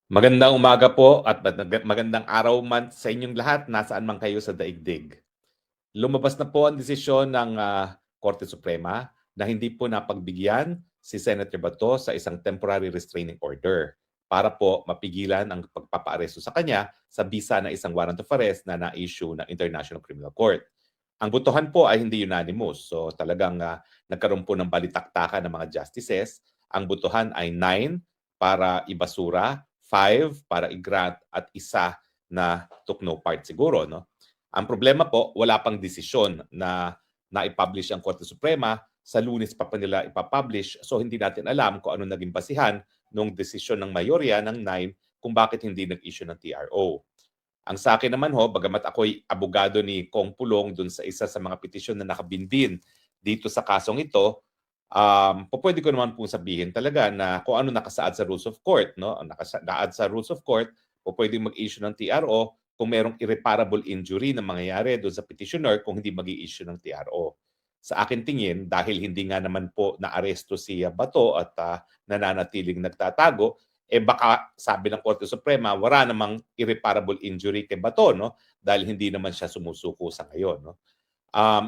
Magandang umaga po at magandang araw man sa inyong lahat, nasaan man kayo sa daigdig. Lumabas na po ang desisyon ng Korte Suprema na hindi po napagbigyan si Senator Bato sa isang temporary restraining order para po mapigilan ang pagpapaaresto sa kanya sa bisa na isang warrant of arrest na na-issue ng International Criminal Court. Ang botohan po ay hindi unanimous. So talagang nagkaroon po ng balitaktakan ng mga justices. Ang botohan ay 9 para ibasura, 5 para i-grant at isa na took no part siguro. No? Ang problema po, wala pang desisyon na na-publish ang Korte Suprema. Sa Lunes pa nila ipapublish. So hindi natin alam kung ano naging basihan ng desisyon ng mayorya ng 9 kung bakit hindi nag-issue ng TRO. Ang sa akin naman ho, bagamat ako'y abogado ni Kong Pulong dun sa isa sa mga petisyon na nakabinbin dito sa kasong ito, pwede ko naman pong sabihin talaga na kung ano nakasaad sa rules of court, no? Ang nakasaad sa rules of court, pwede mag-issue ng TRO kung merong irreparable injury na mangyayari doon sa petitioner kung hindi mag-i-issue ng TRO. Sa akin tingin, dahil hindi nga naman po naaresto si Bato at nananatiling nagtatago, baka sabi ng Korte Suprema, wala namang irreparable injury kay Bato, no? Dahil hindi naman siya sumusuko sa ngayon, no?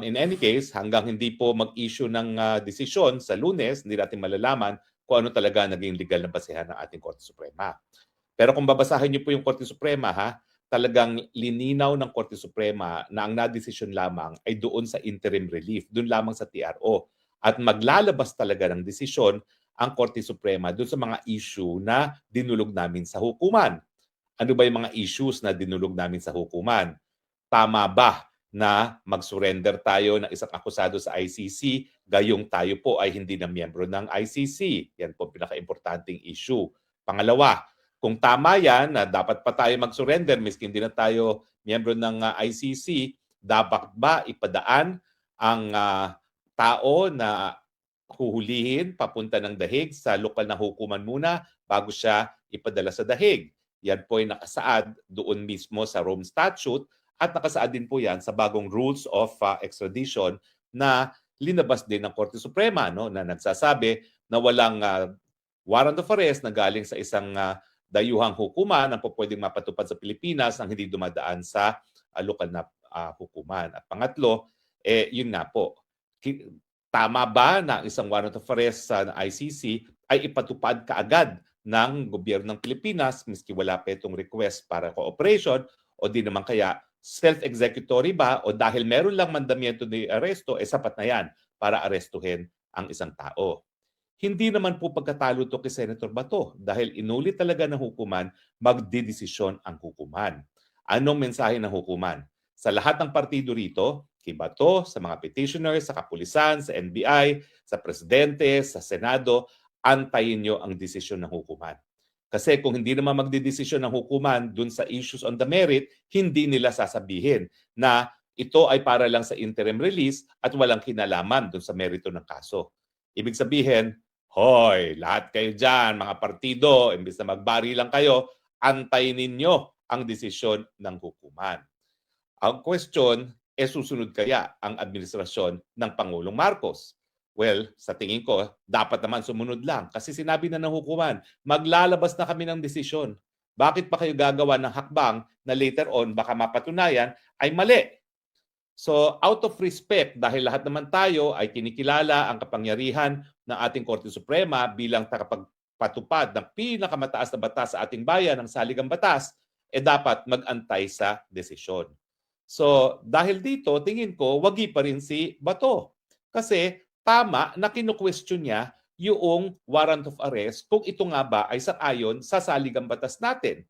In any case, hanggang hindi po mag-issue ng desisyon sa Lunes, hindi natin malalaman kung ano talaga naging legal na basehan ng ating Korte Suprema. Pero kung babasahin niyo po yung Korte Suprema, talagang lininaw ng Korte Suprema na ang nadesisyon lamang ay doon sa interim relief, doon lamang sa TRO. At maglalabas talaga ng desisyon ang Korte Suprema doon sa mga issue na dinulog namin sa hukuman. Ano ba yung mga issues na dinulog namin sa hukuman? Tama ba na mag-surrender tayo ng isang akusado sa ICC gayong tayo po ay hindi na miyembro ng ICC? Yan po pinaka-importanting issue. Pangalawa, kung tama yan na dapat pa tayo mag-surrender miski hindi na tayo miyembro ng ICC, dapat ba ipadaan ang tao na huhulihin papunta ng dahig sa lokal na hukuman muna bago siya ipadala sa dahig? Yan po ay nakasaad doon mismo sa Rome Statute at nakasaad din po yan sa bagong rules of extradition na linabas din ng Korte Suprema, no, na nagsasabi na walang warrant of arrest na galing sa isang dayuhang hukuman ang pwedeng mapatupad sa Pilipinas nang hindi dumadaan sa lokal na hukuman. At pangatlo, yun nga po, tama ba na isang warrant of arrest sa ICC ay ipatupad kaagad ng gobyerno ng Pilipinas miski wala pa itong request para cooperation o di naman kaya self-executory ba o dahil meron lang mandamiento ni aresto, sapat na yan para arestuhin ang isang tao. Hindi naman po pagkatalo to kay Senator Bato dahil inulit talaga ng hukuman, magdidesisyon ang hukuman. Anong mensahe ng hukuman? Sa lahat ng partido rito, kay Bato, sa mga petitioners, sa kapulisan, sa NBI, sa presidente, sa Senado, antayin nyo ang desisyon ng hukuman. Kasi kung hindi naman magdidesisyon ng hukuman dun sa issues on the merit, hindi nila sasabihin na ito ay para lang sa interim release at walang kinalaman dun sa merito ng kaso. Ibig sabihin, hoy, lahat kayo dyan, mga partido, imbis na magbari lang kayo, antayin ninyo ang desisyon ng hukuman. Ang question, susunod kaya ang administrasyon ng Pangulong Marcos? Well, sa tingin ko, dapat naman sumunod lang. Kasi sinabi na ng hukuman, maglalabas na kami ng desisyon. Bakit pa kayo gagawa ng hakbang na later on baka mapatunayan ay mali? So out of respect, dahil lahat naman tayo ay kinikilala ang kapangyarihan ng ating Korte Suprema bilang tagapagpatupad ng pinakamataas na batas sa ating bayan, ang saligang batas, dapat mag-antay sa desisyon. So dahil dito, tingin ko, wagi pa rin si Bato. Kasi tama na kinu-question niya yung warrant of arrest kung ito nga ba ay sang-ayon sa saligang batas natin.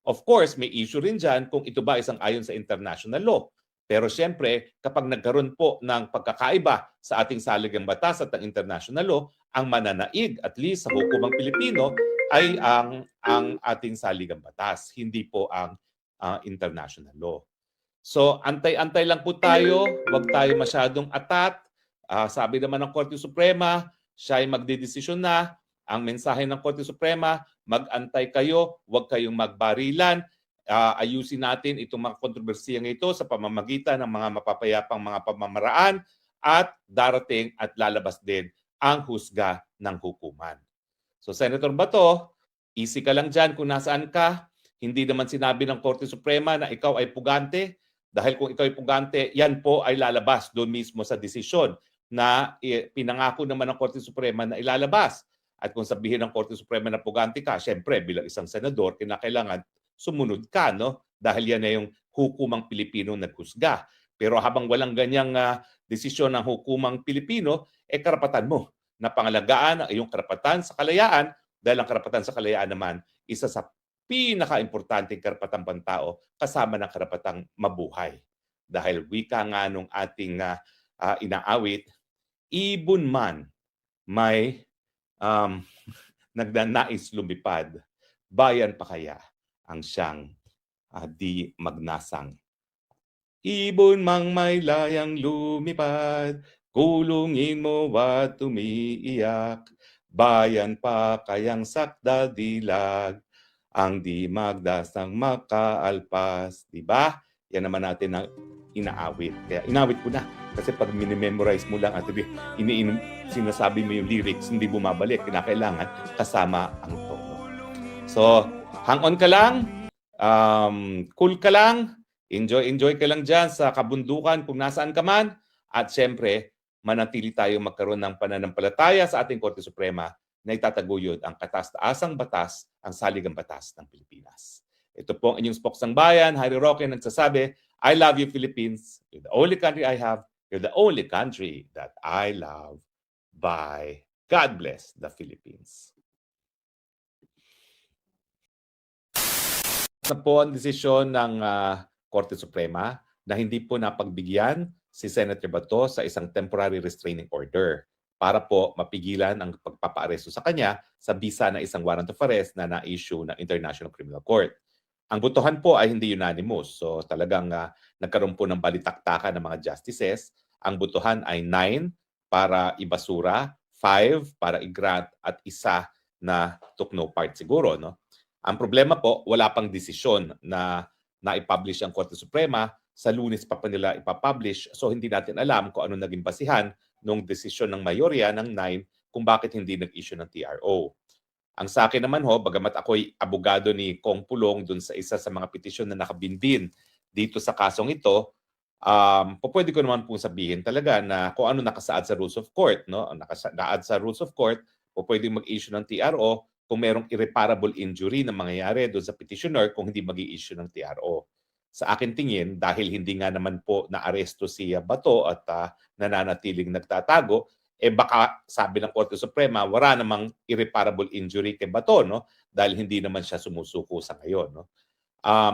Of course, may issue rin dyan kung ito ba ay sang-ayon sa international law. Pero siyempre, kapag nagkaroon po ng pagkakaiba sa ating saligang batas at ang international law, ang mananaig, at least sa hukumang Pilipino, ay ang ating saligang batas, hindi po ang international law. So, antay-antay lang po tayo, huwag tayo masyadong atat. Sabi naman ng Korte Suprema, siya ay magdedesisyon na. Ang mensahe ng Korte Suprema, mag-antay kayo, huwag kayong magbarilan. Ayusin natin itong mga kontrobersiyang ito sa pamamagitan ng mga mapapayapang mga pamamaraan at darating at lalabas din ang husga ng hukuman. So, Senator Bato, Easy ka lang dyan kung nasaan ka. Hindi naman sinabi ng Korte Suprema na ikaw ay pugante. Dahil kung ikaw ay pugante, yan po ay lalabas doon mismo sa desisyon na pinangako naman ng Korte Suprema na ilalabas. At kung sabihin ng Korte Suprema na pugante ka, syempre bilang isang senador, kinakailangan sumunod ka, no? Dahil yan ay yung hukumang Pilipino naghusga. Pero habang walang ganyang desisyon ng hukumang Pilipino, karapatan mo na pangalagaan ang iyong karapatan sa kalayaan dahil ang karapatan sa kalayaan naman isa sa pinaka-importanteng karapatang pantao kasama ng karapatang mabuhay. Dahil wika nga nung ating inaawit, ibon man may nagnanais lumipad, bayan pa kaya ang siyang di magnasang. Ibon mang may layang lumipad, kulungin mo at umiiyak, bayan pa kayang sakdal dilag, ang di magdasang makaalpas. Diba? Yan naman natin ang inaawit. Kaya inawit ko na. Kasi pag minimemorize mo lang at sinasabi mo yung lyrics, hindi bumabalik. Kinakailangan kasama ang tono. So, hang on ka lang. Cool ka lang. Enjoy ka lang dyan sa kabundukan kung nasaan ka man. At syempre, manatili tayong magkaroon ng pananampalataya sa ating Korte Suprema na itataguyod ang kataas-taasang batas, ang saligang batas ng Pilipinas. Ito po ang inyong spoksang bayan, Harry Roque, nagsasabi, I love you, Philippines. You're the only country I have. You're the only country that I love. Bye. God bless the Philippines. Na po ang desisyon ng Korte Suprema na hindi po napagbigyan si Senator Bato sa isang temporary restraining order para po mapigilan ang pagpapaaresto sa kanya sa bisa na isang warrant of arrest na na-issue ng International Criminal Court. Ang botohan po ay hindi unanimous. So talagang nagkaroon po ng balitaktakan ng mga justices. Ang botohan ay 9 para ibasura, 5 para i-grant at isa na took no part siguro. No? Ang problema po, wala pang desisyon na na-publish ang Korte Suprema. Sa Lunes pa nila ipapublish. So hindi natin alam kung ano naging basihan nung desisyon ng mayorya ng 9 kung bakit hindi nag-issue ng TRO. Ang sa akin naman ho, bagamat ako'y abogado ni Kong Pulong dun sa isa sa mga petisyon na nakabinbin dito sa kasong ito, pwede ko naman pong sabihin talaga na kung ano nakasaad sa Rules of Court. No? Nakasaad sa Rules of Court, pwede mag-issue ng TRO kung merong irreparable injury na mangyayari doon sa petitioner kung hindi mag-i-issue ng TRO. Sa akin tingin, dahil hindi nga naman po na-aresto si Bato at nananatiling nagtatago, baka sabi ng Korte Suprema, wala namang irreparable injury kay Bato, no? Dahil hindi naman siya sumusuko sa ngayon. No?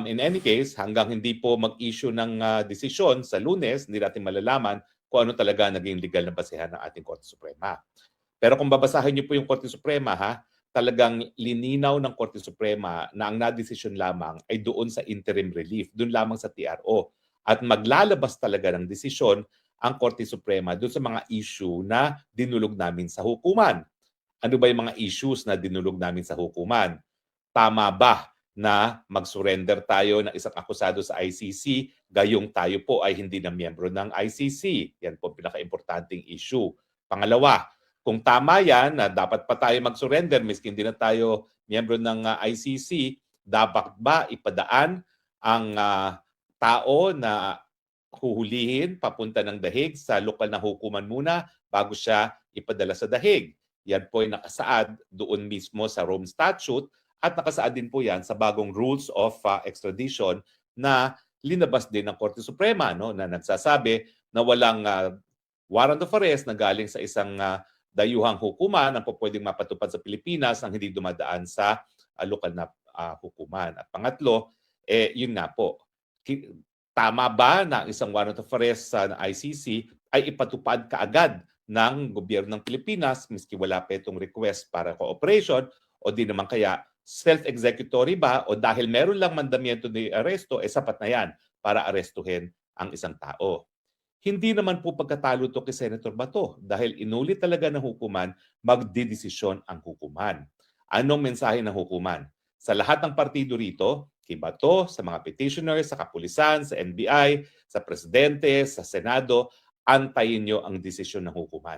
In any case, hanggang hindi po mag-issue ng desisyon sa Lunes, hindi natin malalaman kung ano talaga naging legal na basehan ng ating Korte Suprema. Pero kung babasahin niyo po yung Korte Suprema, talagang lininaw ng Korte Suprema na ang nadesisyon lamang ay doon sa interim relief, doon lamang sa TRO. At maglalabas talaga ng desisyon ang Korte Suprema doon sa mga issue na dinulog namin sa hukuman. Ano ba yung mga issues na dinulog namin sa hukuman? Tama ba na mag-surrender tayo ng isang akusado sa ICC gayong tayo po ay hindi na miyembro ng ICC? Yan po pinaka-importanting issue. Pangalawa, kung tama yan na dapat pa tayo mag-surrender miski hindi na tayo miyembro ng ICC, dapat ba ipadaan ang tao na huhulihin papunta ng dahig sa lokal na hukuman muna bago siya ipadala sa dahig? Yan po ay nakasaad doon mismo sa Rome Statute at nakasaad din po yan sa bagong Rules of Extradition na linabas din ng Korte Suprema, no, na nagsasabi na walang warrant of arrest na galing sa isang dayuhang hukuman ang pwedeng mapatupad sa Pilipinas nang hindi dumadaan sa lokal na hukuman. At pangatlo, yun nga po, tama ba na isang warrant of arrest sa ICC ay ipatupad kaagad ng gobyerno ng Pilipinas miski wala pa itong request para cooperation o di naman kaya self-executory ba o dahil meron lang mandamiento ni aresto, sapat na yan para arestuhin ang isang tao. Hindi naman po pagkatalo to kay Senator Bato dahil inulit talaga ng hukuman, magdidesisyon ang hukuman. Anong mensahe ng hukuman? Sa lahat ng partido rito, kay Bato, sa mga petitioners, sa kapulisan, sa NBI, sa presidente, sa Senado, antayin nyo ang desisyon ng hukuman.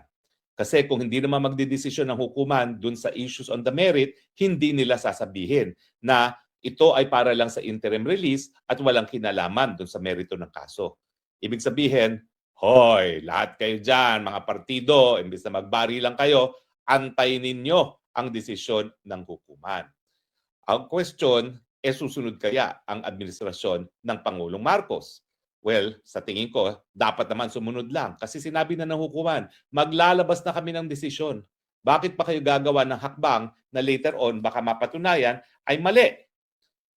Kasi kung hindi naman magdedesisyon ng hukuman dun sa issues on the merit, hindi nila sasabihin na ito ay para lang sa interim release at walang kinalaman dun sa merito ng kaso. Ibig sabihin, hoy, lahat kayo dyan, mga partido, imbis na magbari lang kayo, antayin ninyo ang desisyon ng hukuman. Ang question, susunod kaya ang administrasyon ng Pangulong Marcos? Well, sa tingin ko, dapat naman sumunod lang. Kasi sinabi na ng hukuman, maglalabas na kami ng desisyon. Bakit pa kayo gagawa ng hakbang na later on baka mapatunayan ay mali?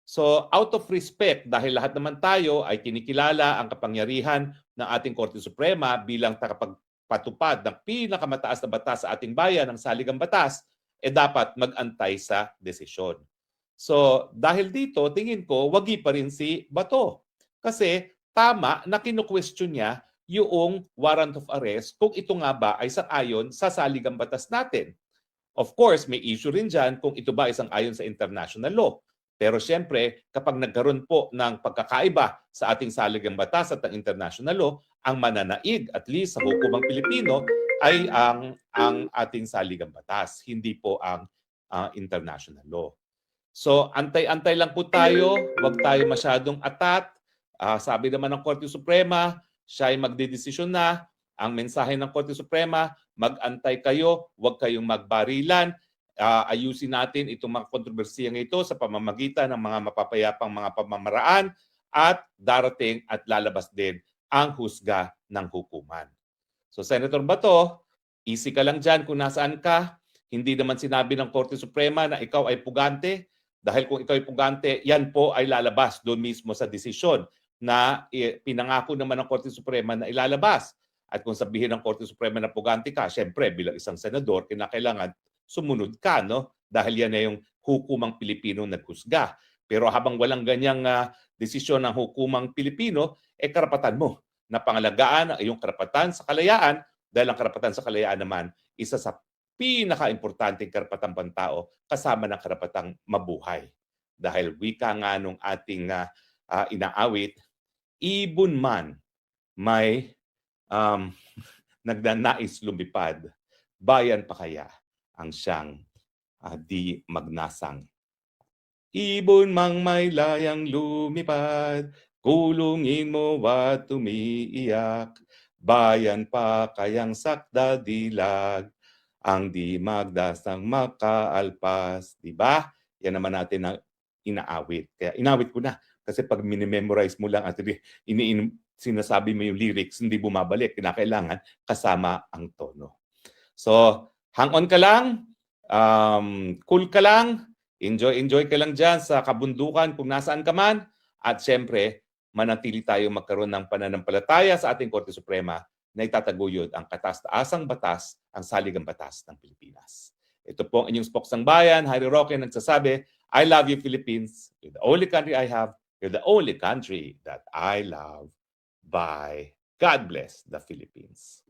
So out of respect, dahil lahat naman tayo ay kinikilala ang kapangyarihan ng ating Korte Suprema bilang tagapagpatupad ng pinakamataas na batas sa ating bayan, ang saligang batas, dapat mag-antay sa desisyon. So dahil dito, tingin ko, wagi pa rin si Bato. Kasi tama na kinu-question niya yung warrant of arrest kung ito nga ba ay sang-ayon sa saligang batas natin. Of course, may issue rin dyan kung ito ba ay sang-ayon sa international law. Pero siyempre, kapag nagkaroon po ng pagkakaiba sa ating saligang batas at ang international law, ang mananaig, at least sa hukumang Pilipino, ay ang ating saligang batas, hindi po ang international law. So, antay-antay lang po tayo, huwag tayo masyadong atat. Sabi naman ng Korte Suprema, siya ay magdedesisyon na. Ang mensahe ng Korte Suprema, mag-antay kayo, huwag kayong magbarilan. Ayusin natin itong mga kontrobersiyang ito sa pamamagitan ng mga mapapayapang mga pamamaraan at darating at lalabas din ang husga ng hukuman. So Senator Bato, easy ka lang dyan kung nasaan ka. Hindi naman sinabi ng Korte Suprema na ikaw ay pugante. Dahil kung ikaw ay pugante, yan po ay lalabas doon mismo sa desisyon na pinangako naman ng Korte Suprema na ilalabas. At kung sabihin ng Korte Suprema na pugante ka, syempre bilang isang senador, kinakailangan sumunod ka, no? Dahil yan na yung hukumang Pilipino naghusga. Pero habang walang ganyang desisyon ng hukumang Pilipino, karapatan mo na pangalagaan ang iyong karapatan sa kalayaan dahil ang karapatan sa kalayaan naman isa sa pinaka-importanteng karapatang pantao kasama ng karapatang mabuhay. Dahil wika nga nung ating inaawit, ibon man may nagnanais lumipad, bayan pa kaya ang siyang di magnasang. Ibon mang may layang lumipad, kulungin mo at umiiyak, bayan pa kayang sakda dilag, ang di magdasang makaalpas. Diba? Yan naman natin ang inaawit. Kaya inawit ko na. Kasi pag minimemorize mo lang at sinasabi mo yung lyrics, hindi bumabalik. Kinakailangan kasama ang tono. So, hang on ka lang, cool ka lang, enjoy ka lang dyan sa kabundukan kung nasaan ka man. At syempre, manatili tayo magkaroon ng pananampalataya sa ating Korte Suprema na itataguyod ang kataas-taasang batas, ang saligang batas ng Pilipinas. Ito po ang inyong spoksang bayan, Harry Roque, nagsasabi, I love you, Philippines. You're the only country I have. You're the only country that I love. Bye. God bless the Philippines.